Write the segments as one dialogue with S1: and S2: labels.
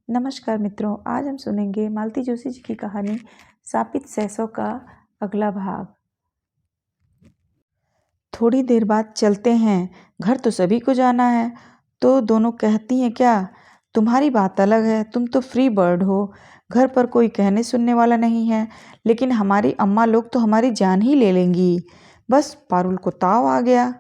S1: नमस्कार मित्रों, आज हम सुनेंगे मालती जोशी जी की कहानी शापित सरसों का अगला भाग। थोड़ी देर बाद चलते हैं, घर तो सभी को जाना है। तो दोनों कहती हैं क्या? तुम्हारी बात अलग है, तुम तो फ्री बर्ड हो, घर पर कोई कहने सुनने वाला नहीं है। लेकिन हमारी अम्मा लोग तो हमारी जान ही ले लेंगी। बस पारुल को ताव आ गया।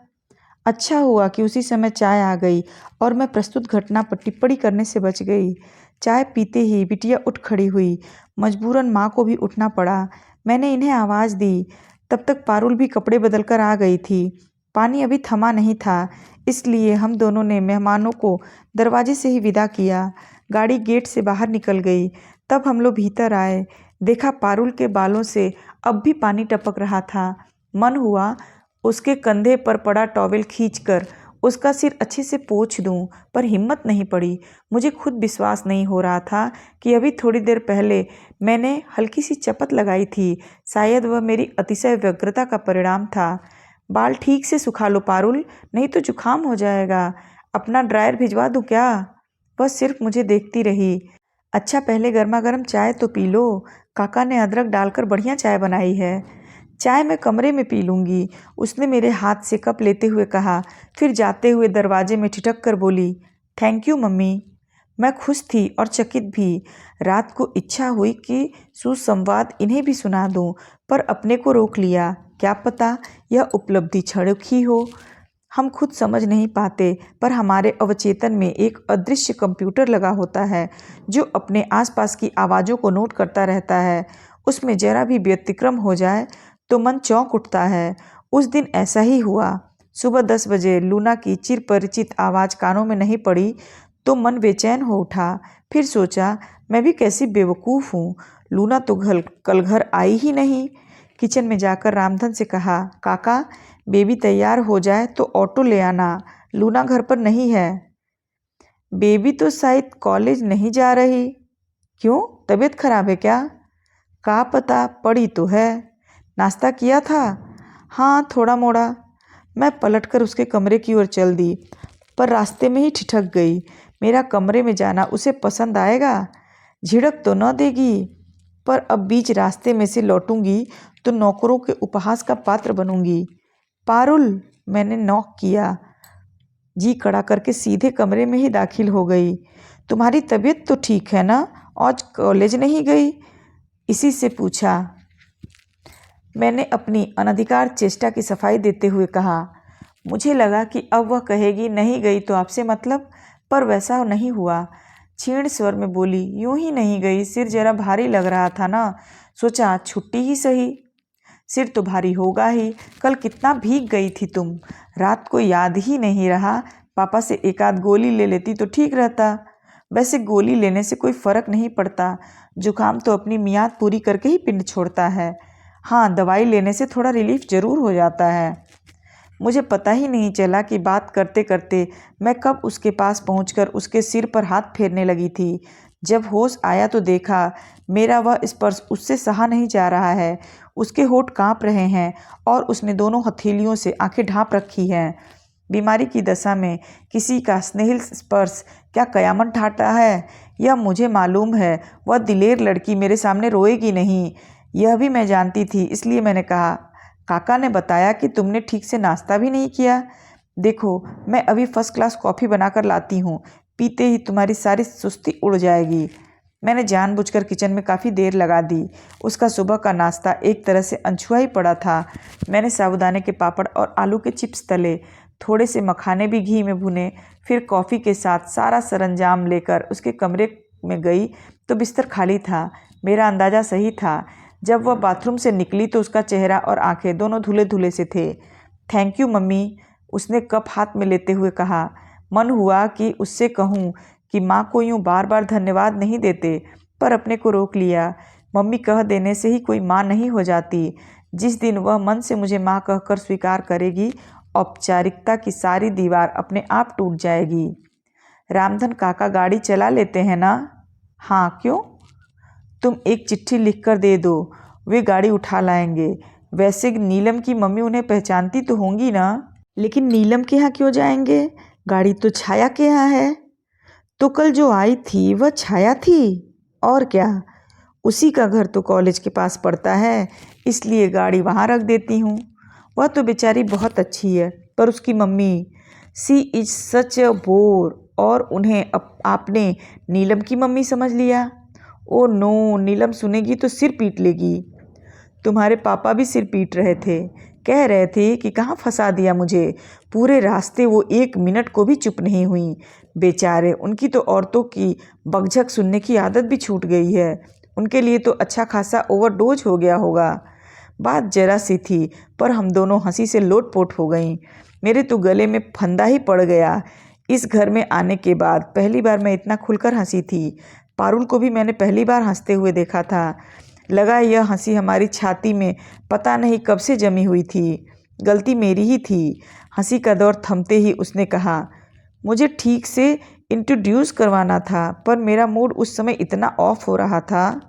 S1: अच्छा हुआ कि उसी समय चाय आ गई और मैं प्रस्तुत घटना पर टिप्पणी करने से बच गई। चाय पीते ही बिटिया उठ खड़ी हुई। मजबूरन माँ को भी उठना पड़ा। मैंने इन्हें आवाज़ दी। तब तक पारुल भी कपड़े बदलकर आ गई थी। पानी अभी थमा नहीं था, इसलिए हम दोनों ने मेहमानों को दरवाजे से ही विदा किया। गाड़ी गेट से बाहर निकल गई। तब हम लोग भीतर आए। देखा पारुल के बालों से अब भी पानी टपक रहा था। मन हुआ उसके कंधे पर पड़ा टॉवेल खींचकर उसका सिर अच्छे से पोंछ दूं, पर हिम्मत नहीं पड़ी। मुझे खुद विश्वास नहीं हो रहा था कि अभी थोड़ी देर पहले मैंने हल्की सी चपत लगाई थी। शायद वह मेरी अतिशय व्यग्रता का परिणाम था। बाल ठीक से सुखा लो पारुल, नहीं तो जुकाम हो जाएगा। अपना ड्रायर भिजवा दूं क्या? वह सिर्फ मुझे देखती रही। अच्छा, पहले गर्मा गर्म चाय तो पी लो। काका ने अदरक डालकर बढ़िया चाय बनाई है। चाय मैं कमरे में पी लूँगी, उसने मेरे हाथ से कप लेते हुए कहा। फिर जाते हुए दरवाजे में ठिठक कर बोली, थैंक यू मम्मी। मैं खुश थी और चकित भी। रात को इच्छा हुई कि सुसंवाद इन्हें भी सुना दूं, पर अपने को रोक लिया। क्या पता यह उपलब्धि क्षणिक ही हो, हम खुद समझ नहीं पाते। पर हमारे अवचेतन में एक अदृश्य कंप्यूटर लगा होता है जो अपने आसपास की आवाज़ों को नोट करता रहता है। उसमें जरा भी व्यतिक्रम हो जाए तो मन चौंक उठता है। उस दिन ऐसा ही हुआ। सुबह 10 बजे लूना की चिरपरिचित आवाज़ कानों में नहीं पड़ी तो मन बेचैन हो उठा। फिर सोचा, मैं भी कैसी बेवकूफ़ हूँ, लूना तो कल घर आई ही नहीं। किचन में जाकर रामधन से कहा, काका बेबी तैयार हो जाए तो ऑटो ले आना, लूना घर पर नहीं है। बेबी तो शायद कॉलेज नहीं जा रही। क्यों, तबीयत खराब है क्या? का पता, पड़ी तो है। नाश्ता किया था? हाँ, थोड़ा मोड़ा। मैं पलटकर उसके कमरे की ओर चल दी, पर रास्ते में ही ठिठक गई। मेरा कमरे में जाना उसे पसंद आएगा? झिड़क तो न देगी, पर अब बीच रास्ते में से लौटूंगी तो नौकरों के उपहास का पात्र बनूंगी। पारुल, मैंने नॉक किया। जी कड़ा करके सीधे कमरे में ही दाखिल हो गई। तुम्हारी तबीयत तो ठीक है ना? आज कॉलेज नहीं गई? इसी से पूछा। मैंने अपनी अनधिकार चेष्टा की सफाई देते हुए कहा। मुझे लगा कि अब वह कहेगी नहीं गई तो आपसे मतलब, पर वैसा नहीं हुआ। क्षीण स्वर में बोली, यूं ही नहीं गई, सिर जरा भारी लग रहा था ना, सोचा छुट्टी ही सही। सिर तो भारी होगा ही, कल कितना भीग गई थी तुम, रात को याद ही नहीं रहा। पापा से एक आध गोली ले लेती तो ठीक रहता। वैसे गोली लेने से कोई फर्क नहीं पड़ता, जुकाम तो अपनी मियाद पूरी करके ही पिंड छोड़ता है। हाँ, दवाई लेने से थोड़ा रिलीफ जरूर हो जाता है। मुझे पता ही नहीं चला कि बात करते करते मैं कब उसके पास पहुंचकर उसके सिर पर हाथ फेरने लगी थी। जब होश आया तो देखा मेरा वह स्पर्श उससे सहा नहीं जा रहा है। उसके होंठ कांप रहे हैं और उसने दोनों हथेलियों से आंखें ढांप रखी हैं। बीमारी की दशा में किसी का स्नेहिल स्पर्श क्या कयामत ढाता है, यह मुझे मालूम है। वह दिलेर लड़की मेरे सामने रोएगी नहीं, यह भी मैं जानती थी। इसलिए मैंने कहा, काका ने बताया कि तुमने ठीक से नाश्ता भी नहीं किया। देखो, मैं अभी फर्स्ट क्लास कॉफ़ी बनाकर लाती हूँ, पीते ही तुम्हारी सारी सुस्ती उड़ जाएगी। मैंने जानबूझकर किचन में काफ़ी देर लगा दी। उसका सुबह का नाश्ता एक तरह से अनछुआ ही पड़ा था। मैंने साबूदाने के पापड़ और आलू के चिप्स तले, थोड़े से मखाने भी घी में भुने। फिर कॉफ़ी के साथ सारा सरंजाम लेकर उसके कमरे में गई तो बिस्तर खाली था। मेरा अंदाज़ा सही था। जब वह बाथरूम से निकली तो उसका चेहरा और आंखें दोनों धुले धुले से थे। थैंक यू मम्मी, उसने कप हाथ में लेते हुए कहा। मन हुआ कि उससे कहूँ कि माँ को यूँ बार बार धन्यवाद नहीं देते, पर अपने को रोक लिया। मम्मी कह देने से ही कोई माँ नहीं हो जाती। जिस दिन वह मन से मुझे माँ कहकर स्वीकार करेगी, औपचारिकता की सारी दीवार अपने आप टूट जाएगी। रामधन काका गाड़ी चला लेते हैं ना? हाँ, क्यों? तुम एक चिट्ठी लिखकर दे दो, वे गाड़ी उठा लाएंगे। वैसे नीलम की मम्मी उन्हें पहचानती तो होंगी ना? लेकिन नीलम के यहाँ क्यों जाएंगे? गाड़ी तो छाया के यहाँ है। तो कल जो आई थी वह छाया थी? और क्या, उसी का घर तो कॉलेज के पास पड़ता है, इसलिए गाड़ी वहाँ रख देती हूँ। वह तो बेचारी बहुत अच्छी है, पर उसकी mummy, she is such a bore. और उन्हें आपने नीलम की मम्मी समझ लिया। ओ नो, नीलम सुनेगी तो सिर पीट लेगी। तुम्हारे पापा भी सिर पीट रहे थे, कह रहे थे कि कहाँ फंसा दिया मुझे। पूरे रास्ते वो 1 मिनट को भी चुप नहीं हुई। बेचारे, उनकी तो औरतों की बकझक सुनने की आदत भी छूट गई है। उनके लिए तो अच्छा खासा ओवरडोज हो गया होगा। बात जरा सी थी, पर हम दोनों हंसी से लोटपोट हो गईं। मेरे तो गले में फंदा ही पड़ गया। इस घर में आने के बाद पहली बार मैं इतना खुलकर हंसी थी। पारुल को भी मैंने पहली बार हंसते हुए देखा था। लगा यह हंसी हमारी छाती में पता नहीं कब से जमी हुई थी। गलती मेरी ही थी। हंसी का दौर थमते ही उसने कहा, मुझे ठीक से इंट्रोड्यूस करवाना था, पर मेरा मूड उस समय इतना ऑफ हो रहा था।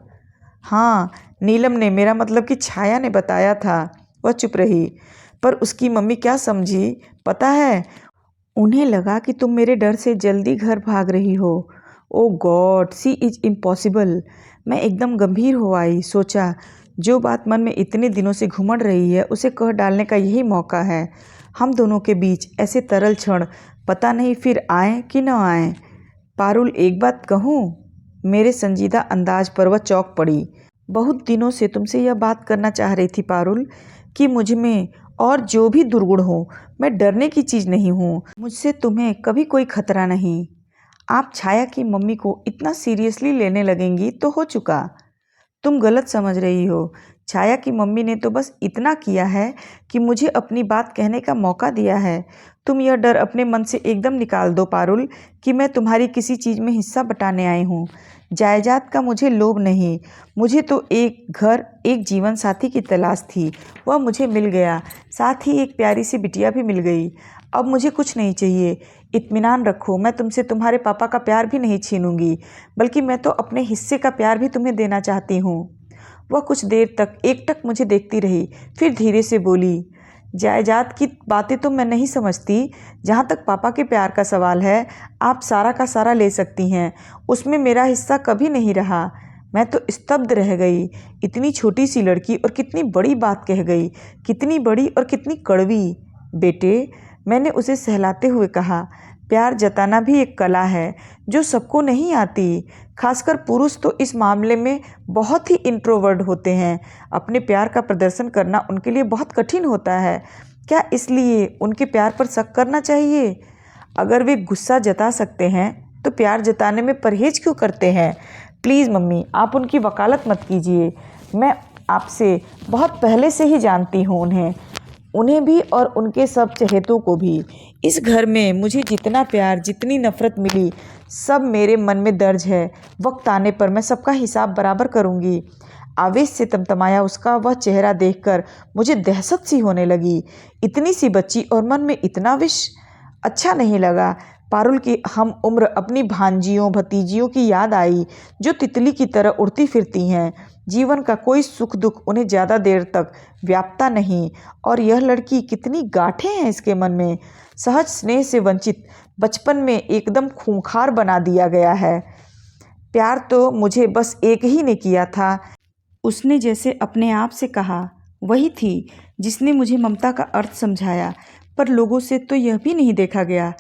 S1: हाँ, नीलम ने, मेरा मतलब कि छाया ने बताया था। वह चुप रही, पर उसकी मम्मी क्या समझी पता है? उन्हें लगा कि तुम मेरे डर से जल्दी घर भाग रही हो। ओ गॉड, सी इज इम्पॉसिबल। मैं एकदम गंभीर हो आई। सोचा, जो बात मन में इतने दिनों से घुमड़ रही है उसे कह डालने का यही मौका है। हम दोनों के बीच ऐसे तरल क्षण पता नहीं फिर आए कि न आए। पारुल, एक बात कहूँ? मेरे संजीदा अंदाज पर वह चौंक पड़ी। बहुत दिनों से तुमसे यह बात करना चाह रही थी पारुल, कि मुझ में और जो भी दुर्गुण हो, मैं डरने की चीज़ नहीं हूँ। मुझसे तुम्हें कभी कोई खतरा नहीं। आप छाया की मम्मी को इतना सीरियसली लेने लगेंगी तो हो चुका। तुम गलत समझ रही हो। छाया की मम्मी ने तो बस इतना किया है कि मुझे अपनी बात कहने का मौका दिया है। तुम यह डर अपने मन से एकदम निकाल दो पारुल, कि मैं तुम्हारी किसी चीज़ में हिस्सा बटाने आई हूँ। जायदाद का मुझे लोभ नहीं। मुझे तो एक घर, एक जीवन साथी की तलाश थी। वह मुझे मिल गया, साथ ही एक प्यारी सी बिटिया भी मिल गई। अब मुझे कुछ नहीं चाहिए। इत्मीनान रखो, मैं तुमसे तुम्हारे पापा का प्यार भी नहीं छीनूंगी, बल्कि मैं तो अपने हिस्से का प्यार भी तुम्हें देना चाहती हूँ। वह कुछ देर तक एकटक मुझे देखती रही, फिर धीरे से बोली, जायदाद की बातें तो मैं नहीं समझती। जहाँ तक पापा के प्यार का सवाल है, आप सारा का सारा ले सकती हैं। उसमें मेरा हिस्सा कभी नहीं रहा। मैं तो स्तब्ध रह गई। इतनी छोटी सी लड़की और कितनी बड़ी बात कह गई, कितनी बड़ी और कितनी कड़वी। बेटे, मैंने उसे सहलाते हुए कहा, प्यार जताना भी एक कला है जो सबको नहीं आती। खासकर पुरुष तो इस मामले में बहुत ही इंट्रोवर्ट होते हैं। अपने प्यार का प्रदर्शन करना उनके लिए बहुत कठिन होता है। क्या इसलिए उनके प्यार पर शक करना चाहिए? अगर वे गुस्सा जता सकते हैं तो प्यार जताने में परहेज क्यों करते हैं? प्लीज़ मम्मी, आप उनकी वकालत मत कीजिए। मैं आपसे बहुत पहले से ही जानती हूँ उन्हें भी और उनके सब चहेतों को भी। इस घर में मुझे जितना प्यार, जितनी नफ़रत मिली, सब मेरे मन में दर्ज है। वक्त आने पर मैं सबका हिसाब बराबर करूँगी। आवेश से तमतमाया उसका वह चेहरा देखकर मुझे दहशत सी होने लगी। इतनी सी बच्ची और मन में इतना विष। अच्छा नहीं लगा। पारुल की हम उम्र अपनी भांजियों भतीजियों की याद आई, जो तितली की तरह उड़ती फिरती हैं। जीवन का कोई सुख दुख उन्हें ज़्यादा देर तक व्यापता नहीं। और यह लड़की, कितनी गांठें हैं इसके मन में। सहज स्नेह से वंचित, बचपन में एकदम खूंखार बना दिया गया है। प्यार तो मुझे बस एक ही ने किया था। उसने जैसे अपने आप से कहा, वही थी जिसने मुझे ममता का अर्थ समझाया। पर लोगों से तो यह भी नहीं देखा गया।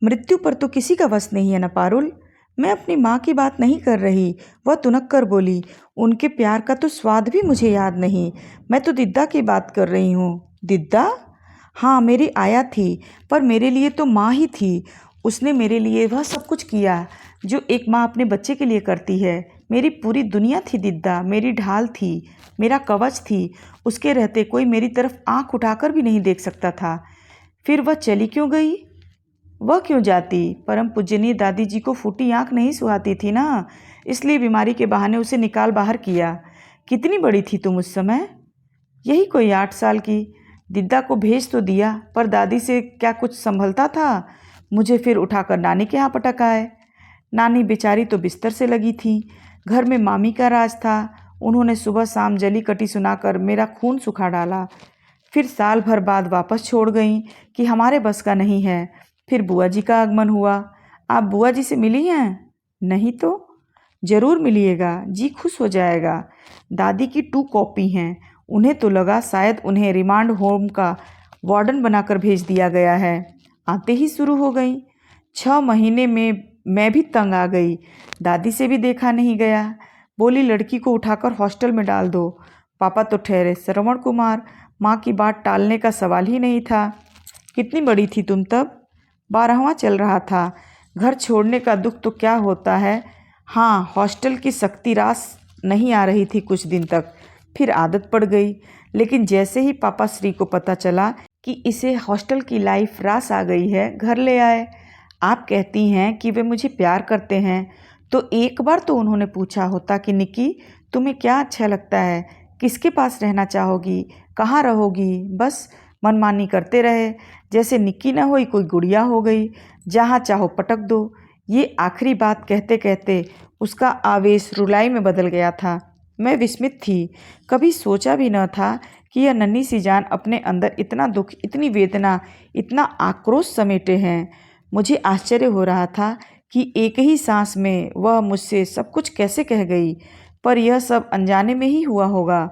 S1: मृत्यु पर तो किसी का वश नहीं है ना पारुल। मैं अपनी माँ की बात नहीं कर रही। वह तुनक कर बोली, उनके प्यार का तो स्वाद भी मुझे याद नहीं। मैं तो दिद्दा की बात कर रही हूँ। दिद्दा? हाँ, मेरी आया थी, पर मेरे लिए तो माँ ही थी। उसने मेरे लिए वह सब कुछ किया जो एक माँ अपने बच्चे के लिए करती है। मेरी पूरी दुनिया थी दिद्दा, मेरी ढाल थी, मेरा कवच थी। उसके रहते कोई मेरी तरफ आंख उठाकर भी नहीं देख सकता था। फिर वह चली क्यों गई? वह क्यों जाती? परम पूजनीय दादी जी को फूटी आंख नहीं सुहाती थी ना, इसलिए बीमारी के बहाने उसे निकाल बाहर किया। कितनी बड़ी थी तुम उस समय? यही कोई 8 साल की। दिद्दा को भेज तो दिया, पर दादी से क्या कुछ संभलता था? मुझे फिर उठाकर नानी के यहाँ पटक आए। नानी बेचारी तो बिस्तर से लगी थी। घर में मामी का राज था। उन्होंने सुबह शाम जली कटी सुनाकर मेरा खून सुखा डाला। फिर साल भर बाद वापस छोड़ गईं कि हमारे बस का नहीं है। फिर बुआ जी का आगमन हुआ। आप बुआ जी से मिली हैं? नहीं तो? ज़रूर मिलिएगा, जी खुश हो जाएगा। दादी की 2 कॉपी हैं। उन्हें तो लगा शायद उन्हें रिमांड होम का वार्डन बनाकर भेज दिया गया है। आते ही शुरू हो गई। 6 महीने में मैं भी तंग आ गई। दादी से भी देखा नहीं गया। बोली लड़की को उठाकर हॉस्टल में डाल दो। पापा तो ठहरे। श्रवण कुमार, माँ की बात टालने का सवाल ही नहीं था। कितनी बड़ी थी तुम तब? 12वां चल रहा था। घर छोड़ने का दुख तो क्या होता है। हाँ, हॉस्टल की सख्ती रास नहीं आ रही थी कुछ दिन तक, फिर आदत पड़ गई। लेकिन जैसे ही पापा श्री को पता चला कि इसे हॉस्टल की लाइफ रास आ गई है, घर ले आए। आप कहती हैं कि वे मुझे प्यार करते हैं, तो एक बार तो उन्होंने पूछा होता कि निक्की, तुम्हें क्या अच्छा लगता है, किसके पास रहना चाहोगी, कहाँ रहोगी। बस मनमानी करते रहे, जैसे निक्की ना हुई कोई गुड़िया हो गई, जहाँ चाहो पटक दो। ये आखिरी बात कहते कहते उसका आवेश रुलाई में बदल गया था। मैं विस्मित थी। कभी सोचा भी न था कि यह नन्ही सी जान अपने अंदर इतना दुख, इतनी वेदना, इतना आक्रोश समेटे हैं। मुझे आश्चर्य हो रहा था कि एक ही सांस में वह मुझसे सब कुछ कैसे कह गई। पर यह सब अनजाने में ही हुआ होगा।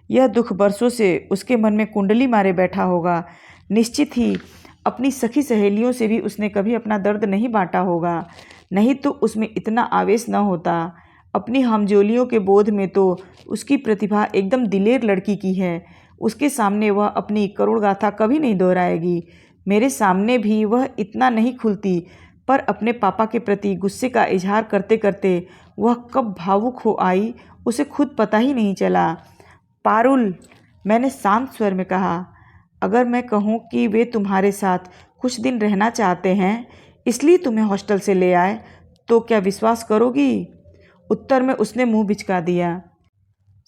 S1: यह दुख बरसों से उसके मन में कुंडली मारे बैठा होगा। निश्चित ही अपनी सखी सहेलियों से भी उसने कभी अपना दर्द नहीं बांटा होगा, नहीं तो उसमें इतना आवेश न होता। अपनी हमजोलियों के बोध में तो उसकी प्रतिभा एकदम दिलेर लड़की की है। उसके सामने वह अपनी करुण गाथा कभी नहीं दोहराएगी। मेरे सामने भी वह इतना नहीं खुलती, पर अपने पापा के प्रति गुस्से का इजहार करते करते वह कब भावुक हो आई, उसे खुद पता ही नहीं चला। पारुल, मैंने शांत स्वर में कहा, अगर मैं कहूँ कि वे तुम्हारे साथ कुछ दिन रहना चाहते हैं, इसलिए तुम्हें हॉस्टल से ले आए, तो क्या विश्वास करोगी? उत्तर में उसने मुंह बिचका दिया।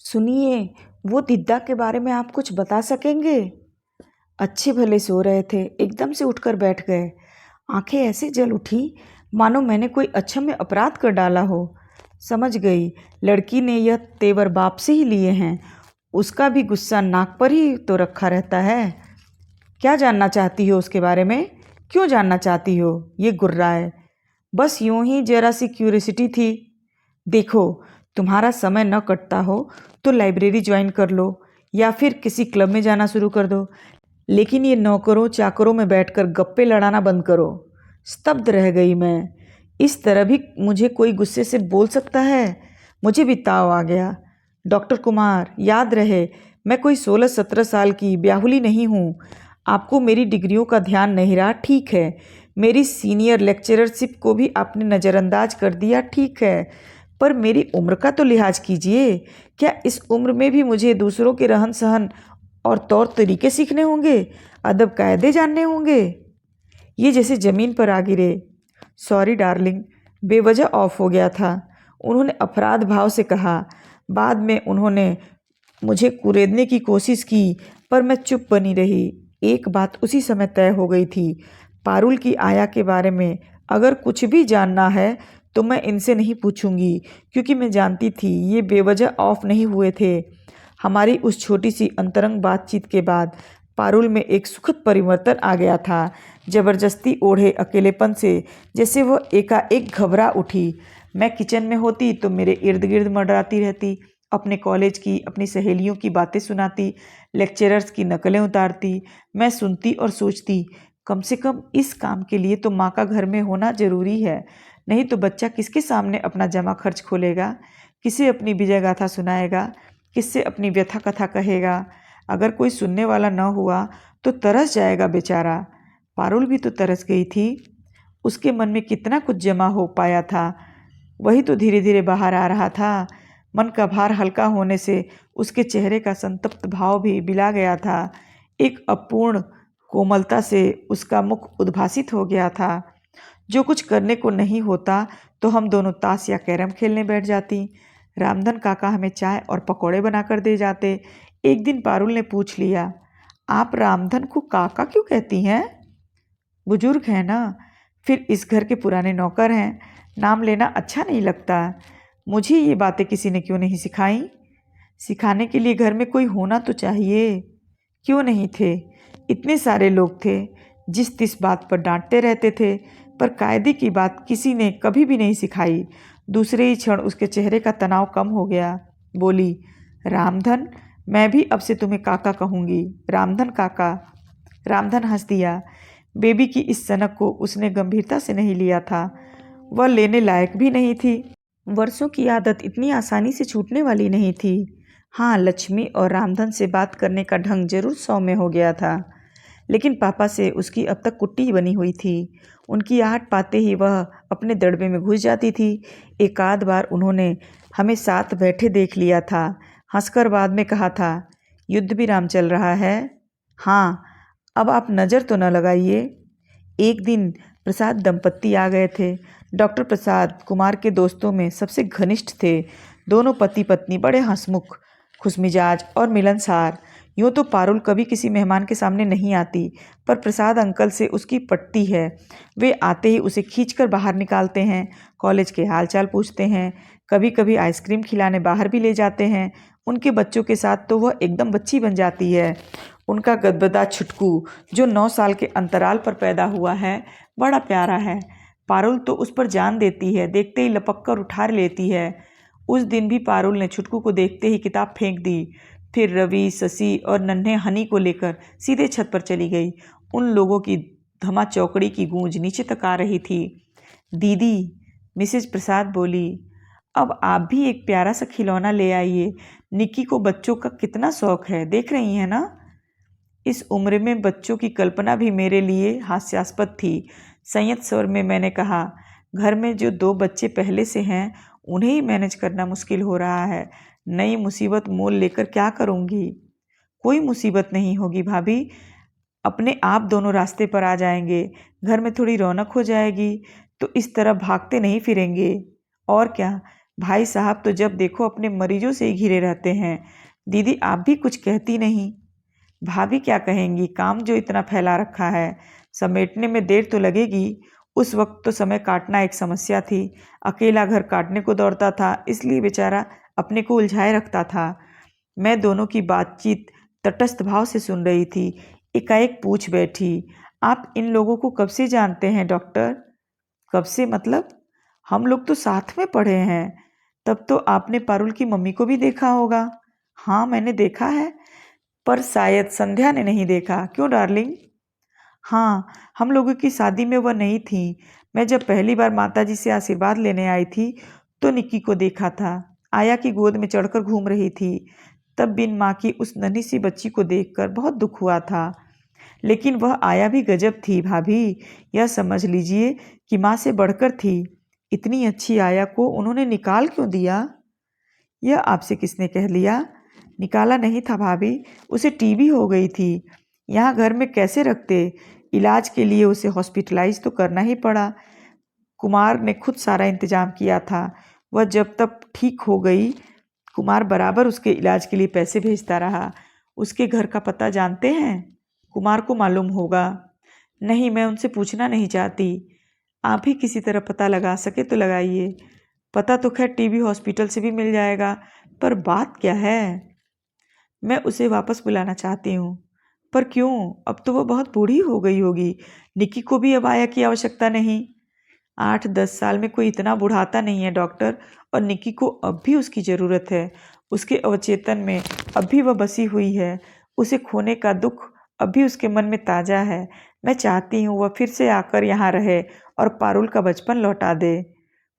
S1: सुनिए, वो दिद्दा के बारे में आप कुछ बता सकेंगे? अच्छे भले सो रहे थे, एकदम से उठकर बैठ गए। आंखें ऐसे जल उठी मानो मैंने कोई अक्षम्य अपराध कर डाला हो। समझ गई, लड़की ने यह तेवर बाप से ही लिए हैं। उसका भी गुस्सा नाक पर ही तो रखा रहता है। क्या जानना चाहती हो उसके बारे में? क्यों जानना चाहती हो? ये गुर्राए। बस यूं ही जरा सी क्यूरियोसिटी थी। देखो, तुम्हारा समय न कटता हो तो लाइब्रेरी ज्वाइन कर लो या फिर किसी क्लब में जाना शुरू कर दो, लेकिन ये नौकरों चाकरों में बैठकर गप्पे लड़ाना बंद करो। स्तब्ध रह गई मैं। इस तरह भी मुझे कोई गुस्से से बोल सकता है? मुझे भी ताव आ गया। डॉक्टर कुमार, याद रहे, मैं कोई 16-17 साल की ब्याहुली नहीं हूँ। आपको मेरी डिग्रियों का ध्यान नहीं रहा, ठीक है। मेरी सीनियर लेक्चररशिप को भी आपने नज़रअंदाज कर दिया, ठीक है। पर मेरी उम्र का तो लिहाज कीजिए। क्या इस उम्र में भी मुझे दूसरों के रहन सहन और तौर तरीके सीखने होंगे, अदब कायदे जानने होंगे? ये जैसे ज़मीन पर आ गिरे। सॉरी डार्लिंग, बेवजह ऑफ हो गया था, उन्होंने अपराध भाव से कहा। बाद में उन्होंने मुझे कुरेदने की कोशिश की, पर मैं चुप बनी रही। एक बात उसी समय तय हो गई थी, पारुल की आया के बारे में अगर कुछ भी जानना है तो मैं इनसे नहीं पूछूंगी, क्योंकि मैं जानती थी ये बेवजह ऑफ नहीं हुए थे। हमारी उस छोटी सी अंतरंग बातचीत के बाद पारुल में एक सुखद परिवर्तन आ गया था। जबरदस्ती ओढ़े अकेलेपन से जैसे वह एकाएक घबरा उठी। मैं किचन में होती तो मेरे इर्द गिर्द मंडराती रहती, अपने कॉलेज की, अपनी सहेलियों की बातें सुनाती, लेक्चरर्स की नकलें उतारती। मैं सुनती और सोचती, कम से कम इस काम के लिए तो माँ का घर में होना जरूरी है, नहीं तो बच्चा किसके सामने अपना जमा खर्च खोलेगा, किसे अपनी विजय गाथा सुनाएगा, किससे अपनी व्यथा कथा कहेगा। अगर कोई सुनने वाला न हुआ तो तरस जाएगा बेचारा। पारुल भी तो तरस गई थी। उसके मन में कितना कुछ जमा हो पाया था, वही तो धीरे धीरे बाहर आ रहा था। मन का भार हल्का होने से उसके चेहरे का संतप्त भाव भी बिला गया था। एक अपूर्ण कोमलता से उसका मुख उद्भासित हो गया था। जो कुछ करने को नहीं होता तो हम दोनों ताश या कैरम खेलने बैठ जाती। रामधन काका हमें चाय और पकौड़े बनाकर दे जाते। एक दिन पारुल ने पूछ लिया, आप रामधन को काका क्यों कहती हैं? बुजुर्ग हैं ना, फिर इस घर के पुराने नौकर हैं, नाम लेना अच्छा नहीं लगता। मुझे ये बातें किसी ने क्यों नहीं सिखाई? सिखाने के लिए घर में कोई होना तो चाहिए। क्यों नहीं थे? इतने सारे लोग थे, जिस तिस बात पर डांटते रहते थे। पर कायदे की बात किसी ने कभी भी नहीं सिखाई। दूसरे ही क्षण उसके चेहरे का तनाव कम हो गया। बोली, रामधन, मैं भी अब से तुम्हें काका कहूँगी, रामधन काका। रामधन हंस दिया। बेबी की इस सनक को उसने गंभीरता से नहीं लिया था, वह लेने लायक भी नहीं थी। वर्षों की आदत इतनी आसानी से छूटने वाली नहीं थी। हाँ, लक्ष्मी और रामधन से बात करने का ढंग जरूर सौम्य हो गया था, लेकिन पापा से उसकी अब तक कुट्टी बनी हुई थी। उनकी आहट पाते ही वह अपने दड़बे में घुस जाती थी। एक आध बार उन्होंने हमें साथ बैठे देख लिया था। हंसकर बाद में कहा था, युद्ध विराम चल रहा है। हाँ, अब आप नज़र तो न लगाइए। एक दिन प्रसाद दंपत्ति आ गए थे। डॉक्टर प्रसाद कुमार के दोस्तों में सबसे घनिष्ठ थे। दोनों पति पत्नी बड़े हंसमुख, खुशमिजाज और मिलनसार। यूँ तो पारुल कभी किसी मेहमान के सामने नहीं आती, पर प्रसाद अंकल से उसकी पटती है। वे आते ही उसे खींचकर बाहर निकालते हैं, कॉलेज के हालचाल पूछते हैं, कभी कभी आइसक्रीम खिलाने बाहर भी ले जाते हैं। उनके बच्चों के साथ तो वह एकदम बच्ची बन जाती है। उनका गदबदा छुटकू जो 9 साल के अंतराल पर पैदा हुआ है, बड़ा प्यारा है। पारुल तो उस पर जान देती है, देखते ही लपक कर उठा लेती है। उस दिन भी पारुल ने छुटकू को देखते ही किताब फेंक दी। फिर रवि, शशि और नन्हे हनी को लेकर सीधे छत पर चली गई। उन लोगों की धमा चौकड़ी की गूंज नीचे तक आ रही थी। दीदी, मिसेज प्रसाद बोली, अब आप भी एक प्यारा सा खिलौना ले आइए। निक्की को बच्चों का कितना शौक है, देख रही हैं ना। इस उम्र में बच्चों की कल्पना भी मेरे लिए हास्यास्पद थी। संयत स्वर में मैंने कहा, घर में जो 2 बच्चे पहले से हैं उन्हें ही मैनेज करना मुश्किल हो रहा है। नई मुसीबत मोल लेकर क्या करूँगी। कोई मुसीबत नहीं होगी भाभी, अपने आप दोनों रास्ते पर आ जाएंगे। घर में थोड़ी रौनक हो जाएगी तो इस तरह भागते नहीं फिरेंगे। और क्या, भाई साहब तो जब देखो अपने मरीजों से ही घिरे रहते हैं। दीदी, आप भी कुछ कहती नहीं। भाभी क्या कहेंगी, काम जो इतना फैला रखा है, समेटने में देर तो लगेगी। उस वक्त तो समय काटना एक समस्या थी। अकेला घर काटने को दौड़ता था, इसलिए बेचारा अपने को उलझाए रखता था। मैं दोनों की बातचीत तटस्थ भाव से सुन रही थी। एकाएक पूछ बैठी, आप इन लोगों को कब से जानते हैं डॉक्टर। कब से मतलब? हम लोग तो साथ में पढ़े हैं। तब तो आपने पारुल की मम्मी को भी देखा होगा। हाँ, मैंने देखा है, पर शायद संध्या ने नहीं देखा। क्यों डार्लिंग? हाँ, हम लोगों की शादी में वह नहीं थी। मैं जब पहली बार माताजी से आशीर्वाद लेने आई थी तो निक्की को देखा था। आया की गोद में चढ़कर घूम रही थी। तब बिन माँ की उस नन्ही सी बच्ची को देखकर बहुत दुख हुआ था। लेकिन वह आया भी गजब थी भाभी, यह समझ लीजिए कि माँ से बढ़कर थी। इतनी अच्छी आया को उन्होंने निकाल क्यों दिया? यह आपसे किसने कह लिया? निकाला नहीं था भाभी, उसे टीबी हो गई थी। यहाँ घर में कैसे रखते, इलाज के लिए उसे हॉस्पिटलाइज तो करना ही पड़ा। कुमार ने खुद सारा इंतजाम किया था। वह जब तक ठीक हो गई, कुमार बराबर उसके इलाज के लिए पैसे भेजता रहा। उसके घर का पता जानते हैं? कुमार को मालूम होगा। नहीं, मैं उनसे पूछना नहीं चाहती। आप ही किसी तरह पता लगा सके तो लगाइए। पता तो खैर टीबी हॉस्पिटल से भी मिल जाएगा, पर बात क्या है? मैं उसे वापस बुलाना चाहती हूँ। पर क्यों? अब तो वह बहुत बूढ़ी हो गई होगी। निक्की को भी अब आया की आवश्यकता नहीं। 8-10 साल में कोई इतना बुढ़ाता नहीं है डॉक्टर, और निक्की को अब भी उसकी ज़रूरत है। उसके अवचेतन में अब भी वह बसी हुई है। उसे खोने का दुख अब भी उसके मन में ताज़ा है। मैं चाहती हूँ वह फिर से आकर यहाँ रहे और पारुल का बचपन लौटा दे।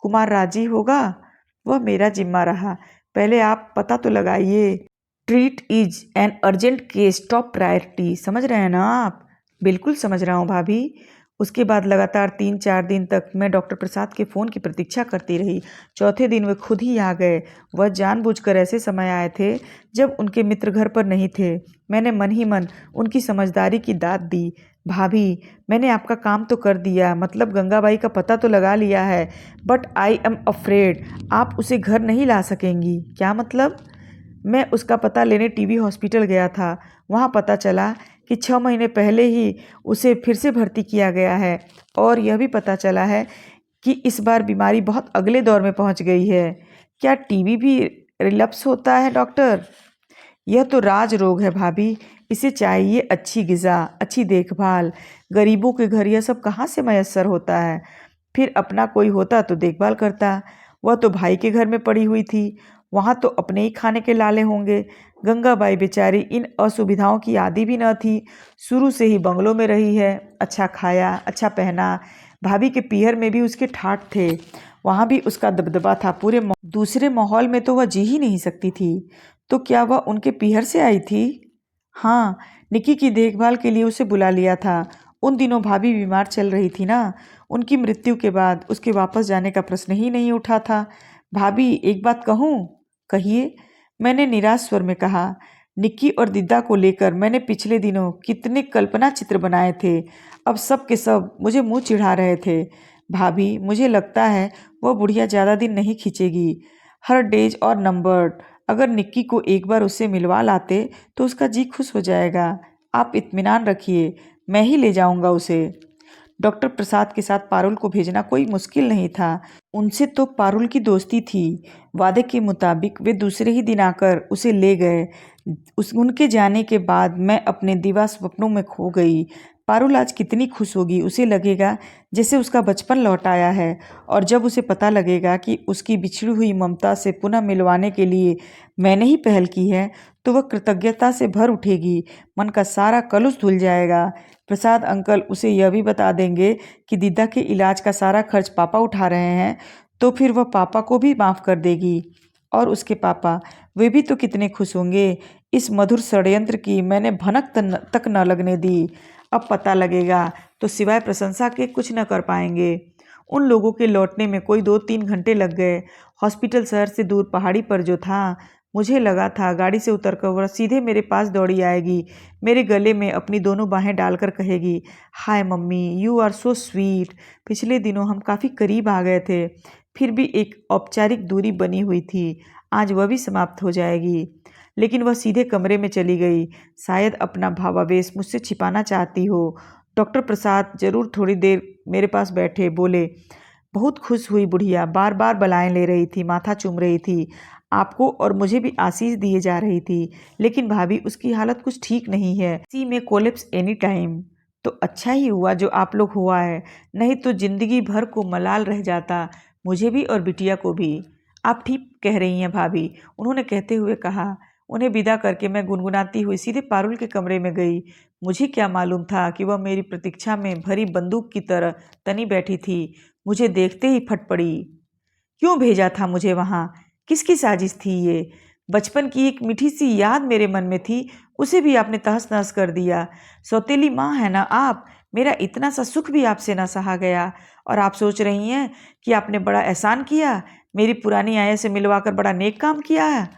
S1: कुमार राजी होगा? वह मेरा जिम्मा रहा। पहले आप पता तो लगाइए। Treat is an urgent case, top priority. समझ रहे हैं ना आप? बिल्कुल समझ रहा हूँ भाभी। उसके बाद लगातार 3-4 दिन तक मैं डॉक्टर प्रसाद के फ़ोन की प्रतीक्षा करती रही। चौथे दिन वे खुद ही आ गए। वह जानबूझकर ऐसे समय आए थे जब उनके मित्र घर पर नहीं थे। मैंने मन ही मन उनकी समझदारी की दाद दी। भाभी, मैंने आपका काम तो कर दिया, मतलब गंगाबाई का पता तो लगा लिया है, बट आई एम अफ्रेड आप उसे घर नहीं ला सकेंगी। क्या मतलब? मैं उसका पता लेने टीबी हॉस्पिटल गया था। वहाँ पता चला कि 6 महीने पहले ही उसे फिर से भर्ती किया गया है, और यह भी पता चला है कि इस बार बीमारी बहुत अगले दौर में पहुँच गई है। क्या टीबी भी रिलप्स होता है डॉक्टर? यह तो राज रोग है भाभी, इसे चाहिए अच्छी ग़िज़ा, अच्छी देखभाल। गरीबों के घर यह सब कहाँ से मयस्सर होता है। फिर अपना कोई होता तो देखभाल करता। वह तो भाई के घर में पड़ी हुई थी, वहाँ तो अपने ही खाने के लाले होंगे। गंगाबाई बेचारी इन असुविधाओं की आदी भी न थी। शुरू से ही बंगलों में रही है, अच्छा खाया, अच्छा पहना। भाभी के पीहर में भी उसके ठाठ थे, वहाँ भी उसका दबदबा था। दूसरे माहौल में तो वह जी ही नहीं सकती थी। तो क्या वह उनके पीहर से आई थी? हाँ, निकी की देखभाल के लिए उसे बुला लिया था। उन दिनों भाभी बीमार चल रही थी ना। उनकी मृत्यु के बाद उसके वापस जाने का प्रश्न ही नहीं उठा था। भाभी, एक बात कहूँ? कहिए, मैंने निराश स्वर में कहा। निक्की और दिद्दा को लेकर मैंने पिछले दिनों कितने कल्पना चित्र बनाए थे। अब सब के सब मुझे मुंह चिढ़ा रहे थे। भाभी, मुझे लगता है वह बुढ़िया ज़्यादा दिन नहीं खींचेगी। हर डेज और नंबर्ड। अगर निक्की को एक बार उससे मिलवा लाते तो उसका जी खुश हो जाएगा। आप इत्मीनान रखिए, मैं ही ले जाऊंगा उसे। डॉक्टर प्रसाद के साथ पारुल को भेजना कोई मुश्किल नहीं था। उनसे तो पारुल की दोस्ती थी। वादे के मुताबिक वे दूसरे ही दिन आकर उसे ले गए। उनके जाने के बाद मैं अपने दिवा स्वप्नों में खो गई। पारुल आज कितनी खुश होगी। उसे लगेगा जैसे उसका बचपन लौट आया है। और जब उसे पता लगेगा कि उसकी बिछड़ी हुई ममता से पुनः मिलवाने के लिए मैंने ही पहल की है, तो वह कृतज्ञता से भर उठेगी। मन का सारा कलुष धुल जाएगा। प्रसाद अंकल उसे यह भी बता देंगे कि दीदा के इलाज का सारा खर्च पापा उठा रहे हैं, तो फिर वह पापा को भी माफ़ कर देगी। और उसके पापा, वे भी तो कितने खुश होंगे। इस मधुर षड्यंत्र की मैंने भनक तक न लगने दी। अब पता लगेगा तो सिवाय प्रशंसा के कुछ न कर पाएंगे। उन लोगों के लौटने में कोई 2-3 घंटे लग गए। हॉस्पिटल शहर से दूर पहाड़ी पर जो था, मुझे लगा था गाड़ी से उतरकर वह सीधे मेरे पास दौड़ी आएगी, मेरे गले में अपनी दोनों बाहें डालकर कहेगी, hi mummy, you are so sweet. पिछले दिनों हम काफ़ी करीब आ गए थे, फिर भी एक औपचारिक दूरी बनी हुई थी। आज वह भी समाप्त हो जाएगी। लेकिन वह सीधे कमरे में चली गई। शायद अपना भावावेश मुझसे छिपाना चाहती हो। डॉक्टर प्रसाद जरूर थोड़ी देर मेरे पास बैठे, बोले, बहुत खुश हुई बुढ़िया, बार बार बलाएं ले रही थी, माथा चूम रही थी, आपको और मुझे भी आशीष दिए जा रही थी। लेकिन भाभी, उसकी हालत कुछ ठीक नहीं है, इसी में कोलेप्स एनी टाइम। तो अच्छा ही हुआ जो आप लोग हुआ है, नहीं तो जिंदगी भर को मलाल रह जाता, मुझे भी और बिटिया को भी। आप ठीक कह रही हैं भाभी, उन्होंने कहते हुए कहा। उन्हें विदा करके मैं गुनगुनाती हुई सीधे पारुल के कमरे में गई। मुझे क्या मालूम था कि वह मेरी प्रतीक्षा में भरी बंदूक की तरह तनी बैठी थी। मुझे देखते ही फट पड़ी। क्यों भेजा था मुझे वहाँ? किसकी साजिश थी ये? बचपन की एक मीठी सी याद मेरे मन में थी, उसे भी आपने तहस नहस कर दिया। सौतेली माँ है ना आप, मेरा इतना सा सुख भी आपसे ना सहा गया। और आप सोच रही हैं कि आपने बड़ा एहसान किया, मेरी पुरानी आया से मिलवाकर बड़ा नेक काम किया है।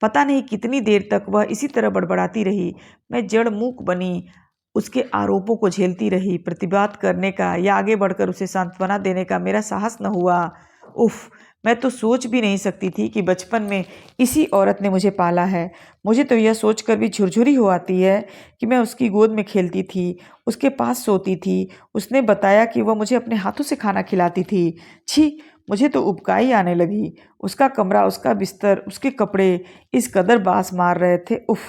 S1: पता नहीं कितनी देर तक वह इसी तरह बड़बड़ाती रही। मैं जड़ मूक बनी, उसके आरोपों को झेलती रही। प्रतिवाद करने का या आगे बढ़कर उसे सांत्वना देने का मेरा साहस न हुआ। उफ, मैं तो सोच भी नहीं सकती थी कि बचपन में इसी औरत ने मुझे पाला है। मुझे तो यह सोचकर भी झुरझुरी हो आती है कि मैं उसकी गोद में खेलती थी, उसके पास सोती थी। उसने बताया कि वह मुझे अपने हाथों से खाना खिलाती थी। छी, मुझे तो उबकाई आने लगी। उसका कमरा, उसका बिस्तर, उसके कपड़े इस कदर बास मार रहे थे। उफ,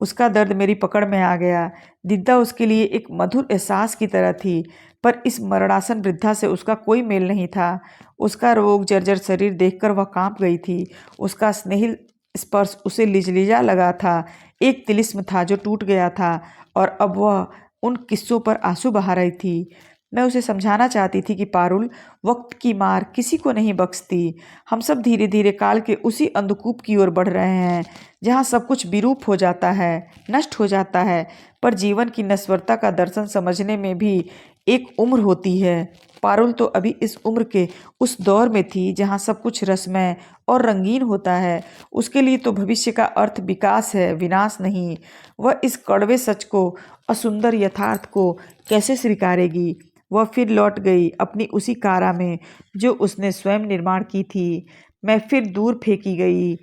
S1: उसका दर्द मेरी पकड़ में आ गया। दिद्दा उसके लिए एक मधुर एहसास की तरह थी, पर इस मरणासन वृद्धा से उसका कोई मेल नहीं था। उसका रोग जर्जर शरीर देखकर वह कांप गई थी। उसका स्नेहिल स्पर्श उसे लिजलिजा लगा था। एक तिलिस्म था जो टूट गया था, और अब वह उन किस्सों पर आंसू बहा रही थी। मैं उसे समझाना चाहती थी कि पारुल, वक्त की मार किसी को नहीं बख्शती। हम सब धीरे धीरे काल के उसी अंधकूप की ओर बढ़ रहे हैं जहाँ सब कुछ विरूप हो जाता है, नष्ट हो जाता है। पर जीवन की नश्वरता का दर्शन समझने में भी एक उम्र होती है। पारुल तो अभी इस उम्र के उस दौर में थी जहाँ सब कुछ रसमय और रंगीन होता है। उसके लिए तो भविष्य का अर्थ विकास है, विनाश नहीं। वह इस कड़वे सच को, असुंदर यथार्थ को कैसे स्वीकारेगी? वह फिर लौट गई अपनी उसी कारा में जो उसने स्वयं निर्माण की थी। मैं फिर दूर फेंकी गई।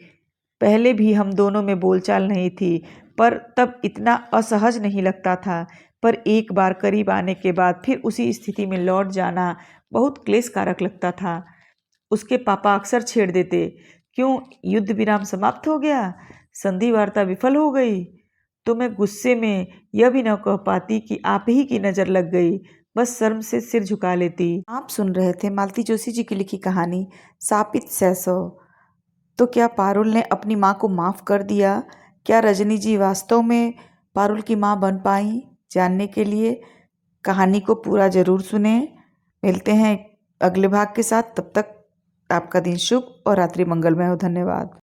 S1: पहले भी हम दोनों में बोलचाल नहीं थी, पर तब इतना असहज नहीं लगता था। पर एक बार करीब आने के बाद फिर उसी स्थिति में लौट जाना बहुत क्लेशकारक लगता था। उसके पापा अक्सर छेड़ देते, क्यों, युद्ध विराम समाप्त हो गया? संधि वार्ता विफल हो गई? तो मैं गुस्से में यह भी न कह पाती कि आप ही की नज़र लग गई, बस शर्म से सिर झुका लेती। आप सुन रहे थे मालती जोशी जी की लिखी कहानी शापित सैसव। तो क्या पारुल ने अपनी माँ को माफ़ कर दिया? क्या रजनी जी वास्तव में पारुल की माँ बन पाई? जानने के लिए कहानी को पूरा ज़रूर सुने। मिलते हैं अगले भाग के साथ। तब तक आपका दिन शुभ और रात्रि मंगलमय हो। धन्यवाद।